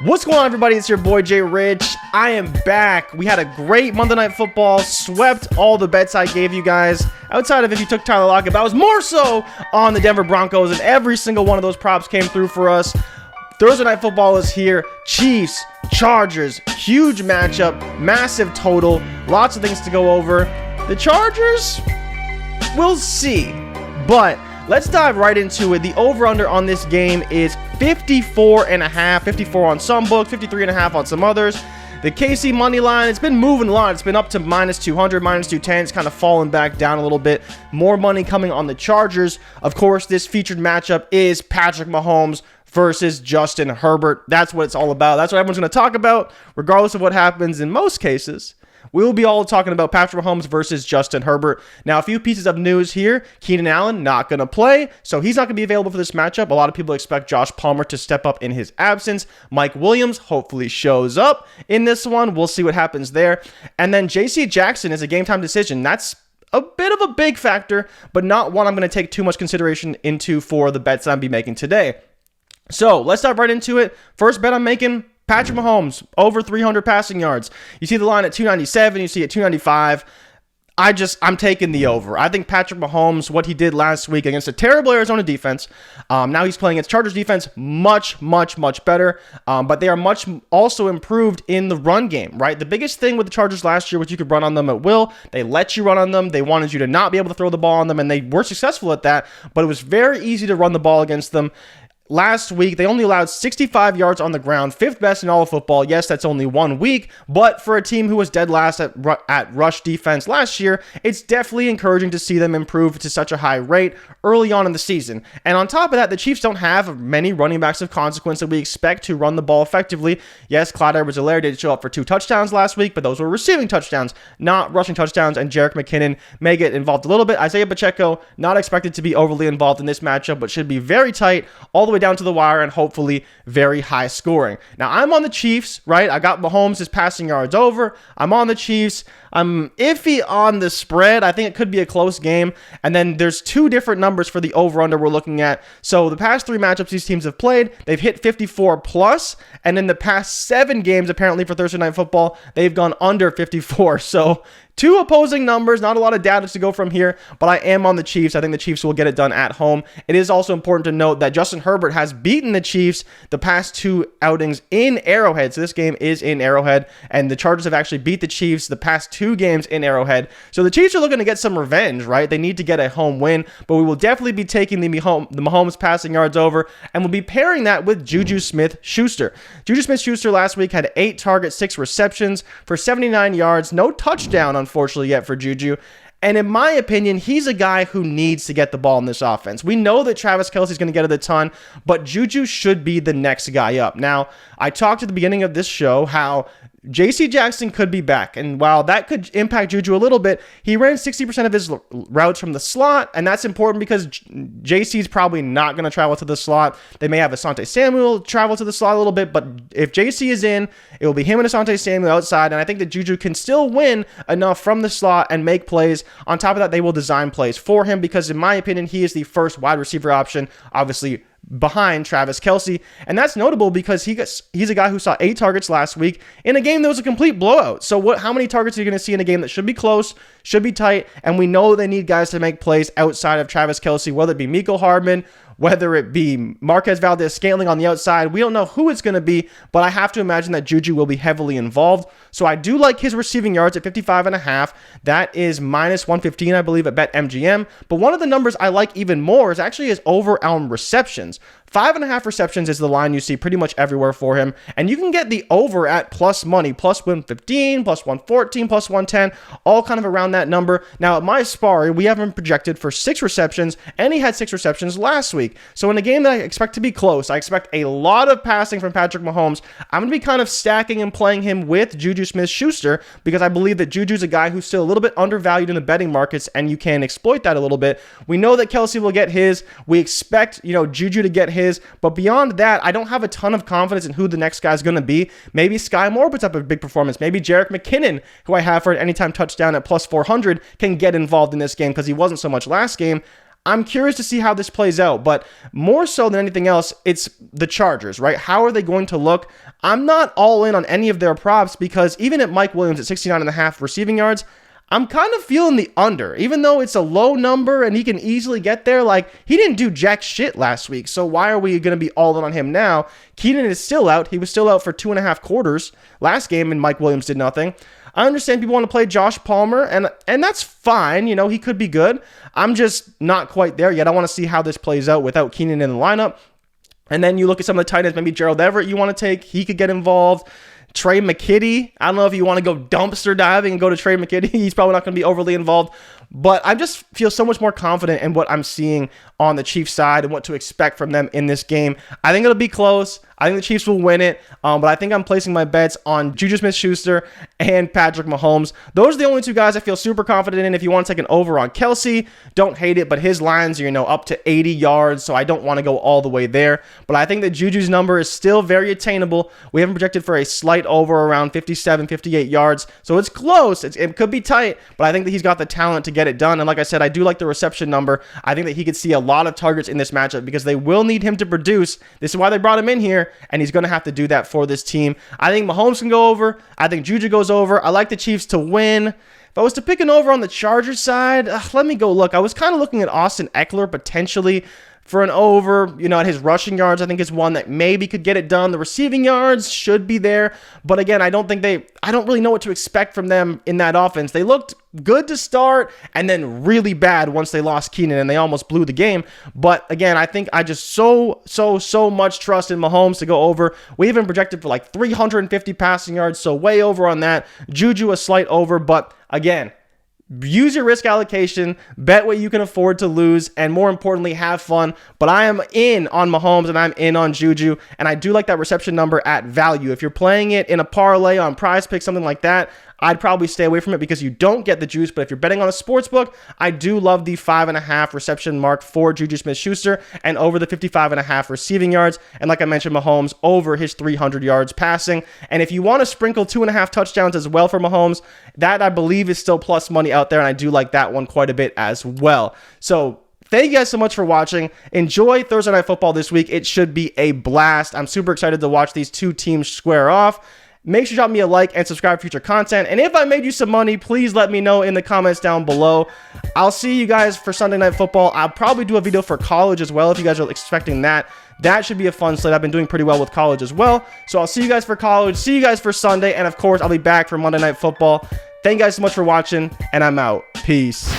What's going on, everybody? It's your boy Jay Rich. I am back. We had a great Monday Night Football, swept all the bets I gave you guys. Outside of if you took Tyler Lockett, but I was more so on the Denver Broncos, and every single one of those props came through for us. Thursday Night Football is here. Chiefs, Chargers, huge matchup, massive total, lots of things to go over. The Chargers, we'll see, but let's dive right into it. The over-under on this game is 54.5, 54 on some books, 53.5 on some others. The KC money line, it's been moving a lot. It's been up to minus 200, minus 210. It's kind of fallen back down a little bit. More money coming on the Chargers. Of course, this featured matchup is Patrick Mahomes versus Justin Herbert. That's what it's all about. That's what everyone's going to talk about, regardless of what happens in most cases. We will be all talking about Patrick Mahomes versus Justin Herbert. Now, a few pieces of news here. Keenan Allen not going to play, so he's not going to be available for this matchup. A lot of people expect Josh Palmer to step up in his absence. Mike Williams hopefully shows up in this one. We'll see what happens there. And then J.C. Jackson is a game-time decision. That's a bit of a big factor, but not one I'm going to take too much consideration into for the bets that I'll be making today. So let's dive right into it. First bet I'm making, Patrick Mahomes, over 300 passing yards. You see the line at 297, you see it 295. I'm taking the over. I think Patrick Mahomes, what he did last week against a terrible Arizona defense, now he's playing against Chargers defense, much better, but they are much also improved in the run game, right? The biggest thing with the Chargers last year was you could run on them at will. They let you run on them. They wanted you to not be able to throw the ball on them, and they were successful at that, but it was very easy to run the ball against them. Last week, they only allowed 65 yards on the ground, fifth best in all of football. Yes, that's only 1 week, but for a team who was dead last at rush defense last year, it's definitely encouraging to see them improve to such a high rate early on in the season. And on top of that, the Chiefs don't have many running backs of consequence that we expect to run the ball effectively. Yes, Clyde Edwards-Helaire did show up for 2 touchdowns last week, but those were receiving touchdowns, not rushing touchdowns, and Jerick McKinnon may get involved a little bit. Isaiah Pacheco, not expected to be overly involved in this matchup, but should be very tight all the way down to the wire and hopefully very high scoring. Now, I'm on the Chiefs, right? I got Mahomes' passing yards over. I'm on the Chiefs. I'm iffy on the spread. I think it could be a close game. And then there's 2 different numbers for the over-under we're looking at. So the past 3 matchups these teams have played, they've hit 54 plus. And in the past 7 games, apparently for Thursday Night Football, they've gone under 54. So 2 opposing numbers, not a lot of data to go from here, but I am on the Chiefs. I think the Chiefs will get it done at home. It is also important to note that Justin Herbert has beaten the Chiefs the past 2 outings in Arrowhead. So this game is in Arrowhead, and the Chargers have actually beat the Chiefs the past 2 games in Arrowhead. So the Chiefs are looking to get some revenge, right? They need to get a home win, but we will definitely be taking the Mahomes passing yards over, and we'll be pairing that with Juju Smith-Schuster. Juju Smith-Schuster last week had 8 targets, 6 receptions for 79 yards, no touchdown, unfortunately, yet for Juju. And in my opinion, he's a guy who needs to get the ball in this offense. We know that Travis Kelce's going to get it a ton, but Juju should be the next guy up. Now, I talked at the beginning of this show how J.C. Jackson could be back, and while that could impact Juju a little bit, he ran 60% of his routes from the slot, and that's important because J.C.'s probably not going to travel to the slot. They may have Asante Samuel travel to the slot a little bit, but if J.C. is in, it will be him and Asante Samuel outside, and I think that Juju can still win enough from the slot and make plays. On top of that, they will design plays for him because, in my opinion, he is the first wide receiver option, obviously behind Travis Kelce, and that's notable because he's a guy who saw 8 targets last week in a game that was a complete blowout. So how many targets are you going to see in a game that should be close, should be tight, and we know they need guys to make plays outside of Travis Kelce, whether it be Mecole Hardman, whether it be Marquez Valdes-Scantling on the outside. We don't know who it's going to be, but I have to imagine that Juju will be heavily involved. So I do like his receiving yards at 55.5. That is minus 115, I believe, at BetMGM. But one of the numbers I like even more is actually his over on receptions. 5.5 receptions is the line you see pretty much everywhere for him. And you can get the over at plus money, plus 115, plus 114, plus 110, all kind of around that number. Now, at my Sparry, we have him projected for 6 receptions, and he had 6 receptions last week. So in a game that I expect to be close, I expect a lot of passing from Patrick Mahomes. I'm going to be kind of stacking and playing him with Juju Smith-Schuster because I believe that Juju's a guy who's still a little bit undervalued in the betting markets, and you can exploit that a little bit. We know that Kelce will get his. We expect, Juju to get his. But beyond that, I don't have a ton of confidence in who the next guy's going to be. Maybe Sky Moore puts up a big performance. Maybe Jerick McKinnon, who I have for an anytime touchdown at plus 400, can get involved in this game because he wasn't so much last game. I'm curious to see how this plays out, but more so than anything else, it's the Chargers, right? How are they going to look? I'm not all in on any of their props because even at Mike Williams at 69.5 receiving yards, I'm kind of feeling the under, even though it's a low number and he can easily get there. Like, he didn't do jack shit last week, so why are we going to be all in on him now? Keenan is still out. He was still out for 2.5 quarters last game, and Mike Williams did nothing. I understand people want to play Josh Palmer, and that's fine. You know, he could be good. I'm just not quite there yet. I want to see how this plays out without Keenan in the lineup. And then you look at some of the tight ends, maybe Gerald Everett you want to take. He could get involved. Trey McKitty, I don't know if you want to go dumpster diving and go to Trey McKitty. He's probably not going to be overly involved. But I just feel so much more confident in what I'm seeing on the Chiefs side and what to expect from them in this game. I think it'll be close. I think the Chiefs will win it. But I think I'm placing my bets on Juju Smith-Schuster and Patrick Mahomes. Those are the only two guys I feel super confident in. If you want to take an over on Kelsey, don't hate it. But his lines are, up to 80 yards. So I don't want to go all the way there. But I think that Juju's number is still very attainable. We haven't projected for a slight over around 57, 58 yards. So it's close. It could be tight. But I think that he's got the talent to get it done. And like I said, I do like the reception number. I think that he could see a lot of targets in this matchup because they will need him to produce. This is why they brought him in here, and he's going to have to do that for this team. I think Mahomes can go over. I think Juju goes over. I like the Chiefs to win. If I was to pick an over on the Chargers side, let me go look. I was kind of looking at Austin Eckler potentially for an over, at his rushing yards. I think is one that maybe could get it done. The receiving yards should be there. But again, I don't really know what to expect from them in that offense. They looked good to start and then really bad once they lost Keenan and they almost blew the game. But again, I think I just so much trust in Mahomes to go over. We even projected for like 350 passing yards, so way over on that. Juju a slight over, but again, use your risk allocation, bet what you can afford to lose, and more importantly, have fun. But I am in on Mahomes and I'm in on Juju, and I do like that reception number at value. If you're playing it in a parlay on Prize Picks, something like that, I'd probably stay away from it because you don't get the juice. But if you're betting on a sports book, I do love the 5.5 reception mark for Juju Smith-Schuster and over the 55.5 receiving yards. And like I mentioned, Mahomes over his 300 yards passing. And if you want to sprinkle 2.5 touchdowns as well for Mahomes, that I believe is still plus money out there. And I do like that one quite a bit as well. So thank you guys so much for watching. Enjoy Thursday Night Football this week. It should be a blast. I'm super excited to watch these two teams square off. Make sure to drop me a like and subscribe for future content. And if I made you some money, please let me know in the comments down below. I'll see you guys for Sunday Night Football. I'll probably do a video for college as well if you guys are expecting that. That should be a fun slate. I've been doing pretty well with college as well. So I'll see you guys for college, see you guys for Sunday, and of course, I'll be back for Monday Night Football. Thank you guys so much for watching, and I'm out. Peace.